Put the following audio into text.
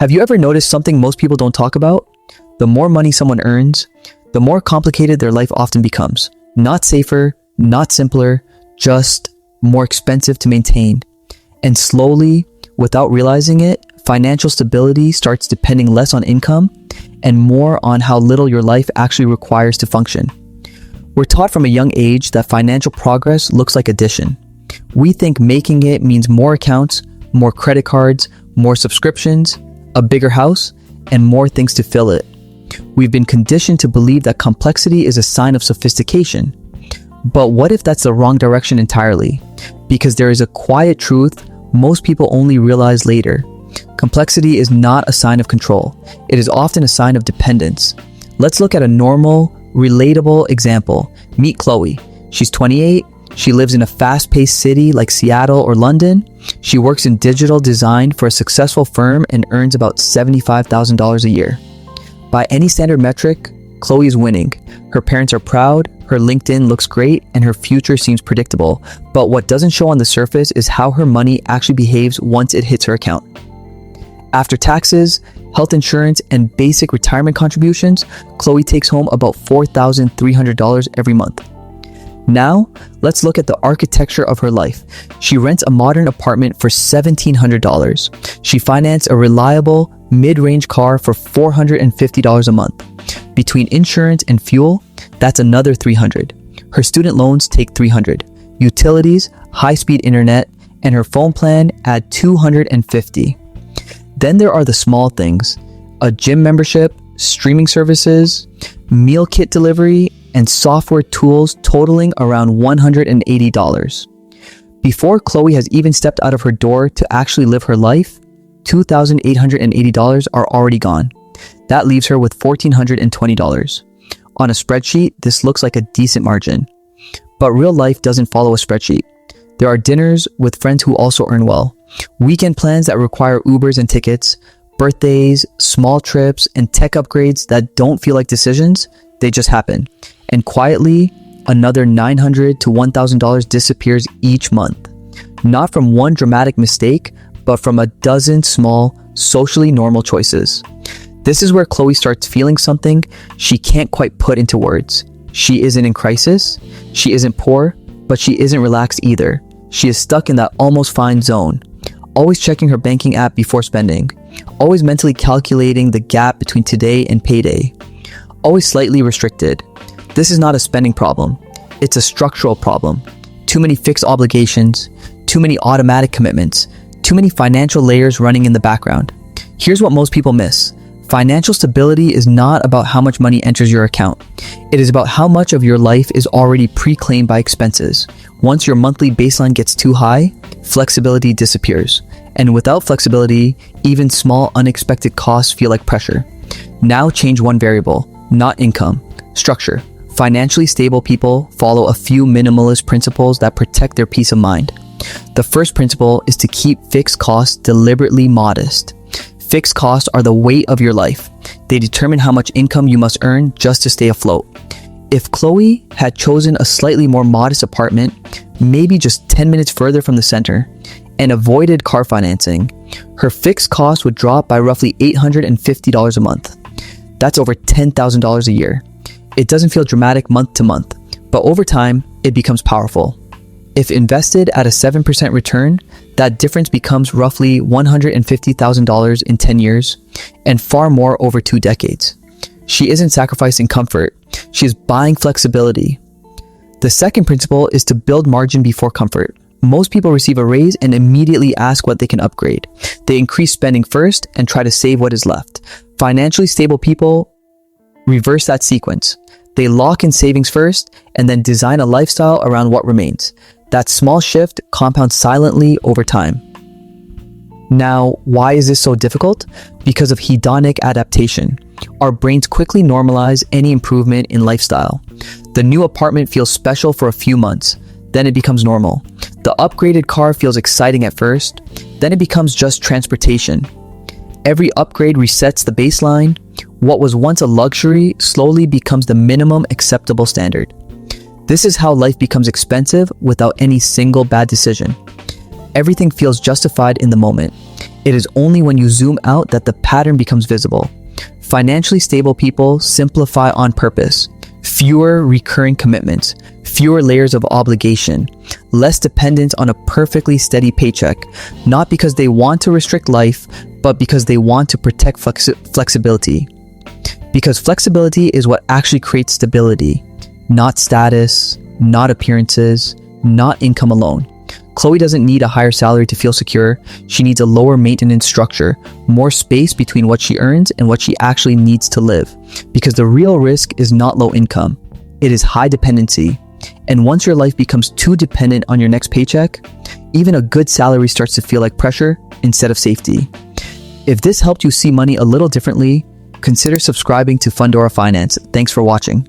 Have you ever noticed something most people don't talk about? The more money someone earns, the more complicated their life often becomes. Not safer, not simpler, just more expensive to maintain. And slowly, without realizing it, financial stability starts depending less on income and more on how little your life actually requires to function. We're taught from a young age that financial progress looks like addition. We think making it means more accounts, more credit cards, more subscriptions, a bigger house, and more things to fill it. We've been conditioned to believe that complexity is a sign of sophistication. But what if that's the wrong direction entirely? Because there is a quiet truth most people only realize later. Complexity is not a sign of control. It is often a sign of dependence. Let's look at a normal, relatable example. Meet Chloe. She's 28. She lives in a fast-paced city like Seattle or London. She works in digital design for a successful firm and earns about $75,000 a year. By any standard metric, Chloe is winning. Her parents are proud, her LinkedIn looks great, and her future seems predictable. But what doesn't show on the surface is how her money actually behaves once it hits her account. After taxes, health insurance, and basic retirement contributions, Chloe takes home about $4,300 every month. Now, let's look at the architecture of her life. She rents a modern apartment for $1,700. She financed a reliable, mid-range car for $450 a month. Between insurance and fuel, that's another $300. Her student loans take $300. Utilities, high-speed internet, and her phone plan add $250. Then there are the small things: a gym membership, streaming services, meal kit delivery, and software tools totaling around $180. Before Chloe has even stepped out of her door to actually live her life, $2,880 are already gone. That leaves her with $1,420. On a spreadsheet, this looks like a decent margin. But real life doesn't follow a spreadsheet. There are dinners with friends who also earn well, weekend plans that require Ubers and tickets, birthdays, small trips, and tech upgrades that don't feel like decisions, they just happen. And quietly, another $900 to $1,000 disappears each month. Not from one dramatic mistake, but from a dozen small, socially normal choices. This is where Chloe starts feeling something she can't quite put into words. She isn't in crisis, she isn't poor, but she isn't relaxed either. She is stuck in that almost fine zone, always checking her banking app before spending, always mentally calculating the gap between today and payday, always slightly restricted. This is not a spending problem, it's a structural problem. Too many fixed obligations, too many automatic commitments, too many financial layers running in the background. Here's what most people miss. Financial stability is not about how much money enters your account. It is about how much of your life is already pre-claimed by expenses. Once your monthly baseline gets too high, flexibility disappears. And without flexibility, even small unexpected costs feel like pressure. Now change one variable, not income, structure. Financially stable people follow a few minimalist principles that protect their peace of mind. The first principle is to keep fixed costs deliberately modest. Fixed costs are the weight of your life. They determine how much income you must earn just to stay afloat. If Chloe had chosen a slightly more modest apartment, maybe just 10 minutes further from the center, and avoided car financing, her fixed cost would drop by roughly $850 a month. That's over $10,000 a year. It doesn't feel dramatic month to month, but over time, it becomes powerful. If invested at a 7% return, that difference becomes roughly $150,000 in 10 years, and far more over 2 decades. She isn't sacrificing comfort, she is buying flexibility. The second principle is to build margin before comfort. Most people receive a raise and immediately ask what they can upgrade. They increase spending first and try to save what is left. Financially stable people reverse that sequence. They lock in savings first and then design a lifestyle around what remains. That small shift compounds silently over time. Now, why is this so difficult? Because of hedonic adaptation. Our brains quickly normalize any improvement in lifestyle. The new apartment feels special for a few months, then it becomes normal. The upgraded car feels exciting at first, then it becomes just transportation. Every upgrade resets the baseline. What was once a luxury slowly becomes the minimum acceptable standard. This is how life becomes expensive without any single bad decision. Everything feels justified in the moment. It is only when you zoom out that the pattern becomes visible. Financially stable people simplify on purpose. Fewer recurring commitments, fewer layers of obligation, less dependence on a perfectly steady paycheck, not because they want to restrict life, but because they want to protect flexibility. Because flexibility is what actually creates stability, not status, not appearances, not income alone. Chloe doesn't need a higher salary to feel secure. She needs a lower maintenance structure, more space between what she earns and what she actually needs to live. Because the real risk is not low income, it is high dependency. And once your life becomes too dependent on your next paycheck, even a good salary starts to feel like pressure instead of safety. If this helped you see money a little differently, consider subscribing to Fundora Finance. Thanks for watching.